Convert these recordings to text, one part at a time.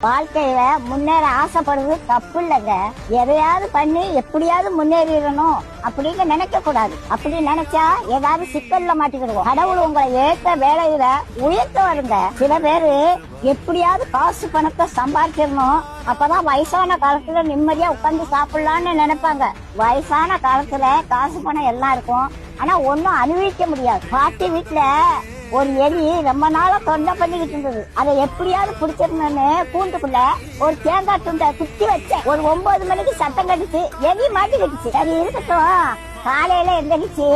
வாழ்க்கையில முன்னேற ஆசைப்படுறது தப்பு இல்லைங்க. எதையாவது பண்ணி எப்படியாவது முன்னேறிடணும் அப்படின்னு நினைக்க கூடாது. அப்படி நினைச்சா ஏதாவது சிக்கல்ல மாட்டிக்கிடுவோம். கடவுள் உங்களை ஏற்ற வேலையில உயர்த்த வருங்க. சில பேரு எப்படியாவது காசு பணத்தை சம்பாதிச்சிடணும், அப்பதான் வயசான காலத்துல நிம்மதியா உட்கார்ந்து சாப்பிடலாம்னு நினைப்பாங்க. வயசான காலத்துல காசு பணம் எல்லாம் இருக்கும், ஆனா ஒன்னும் அனுபவிக்க முடியாது. பாட்டி வீட்டுல ஒரு எலி ரொம்ப நாளா தொண்டை பண்ணிக்கிட்டு இருந்தது. அதை எப்படியாவது பிடிச்சிருந்தேன்னு கூண்டுக்குள்ள ஒரு தேங்காய் துண்டை குத்தி வச்சேன். ஒரு 9 மணிக்கு சத்தம் கட்டிச்சு, எலி மாட்டிக்கிடுச்சு. சரி இருக்கட்டும், காலையில எந்திரிச்சு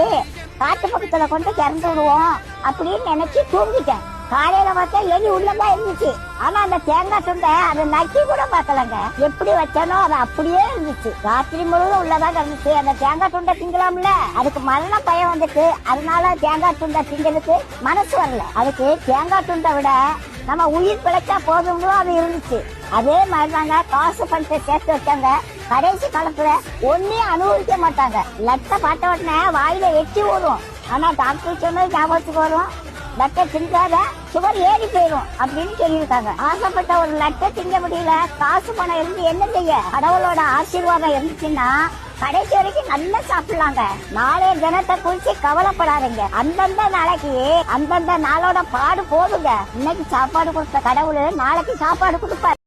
காட்டு பக்கத்துல கொண்டு திறந்து விடுவோம் அப்படின்னு நினைச்சு தூங்கிட்டேன். காலையில பார்த்தா எலி உள்ளதான் இருந்துச்சு. ஆனா அந்த தேங்காய் துண்டை அதை நக்கி கூட பாக்கலங்க. எப்படி வச்சானோ அது அப்படியே இருந்துச்சு. ராத்திரி முழுவதும் உள்ளதான் இருந்துச்சு. அந்த தேங்காய் துண்டை திங்கலாம்ல, அதுக்கு மரண பயம் வந்துட்டு, அதனால தேங்காய் துண்டை திங்கிறதுக்கு மனசு வரல. அதுக்கு தேங்காய் துண்டை விட நம்ம உயிர் பிழைச்சா போதும்னு அது இருந்துச்சு. அதே மாதிரிதாங்க காசு பணத்தை சேர்த்து வச்சாங்க. கடைசி காலத்துல ஒன்னையும் அனுபவிக்க மாட்டாங்க. லட்ட பார்த்த உடனே வாயில எட்டி ஓடும். ஆனா டாக்டர் சொன்னது ஞாபகத்துக்கு வரும், லட்டை திங்காத சுகர் ஏறி போயிடும் அப்படின்னு சொல்லியிருக்காங்க. ஆசைப்பட்ட ஒரு லட்டை திங்க முடியல, காசு பணம் இருந்து என்ன செய்ய? கடவுளோட ஆசீர்வாதம் இருந்துச்சுன்னா கடைசி வரைக்கும் நல்லா சாப்பிடலாங்க. நாளைய தினத்தை குறிச்சு கவலைப்படாதீங்க. அந்தந்த நாளைக்கு அந்தந்த நாளோட பாடு போதுங்க. இன்னைக்கு சாப்பாடு கொடுத்த கடவுள் நாளைக்கு சாப்பாடு கொடுப்பாரு.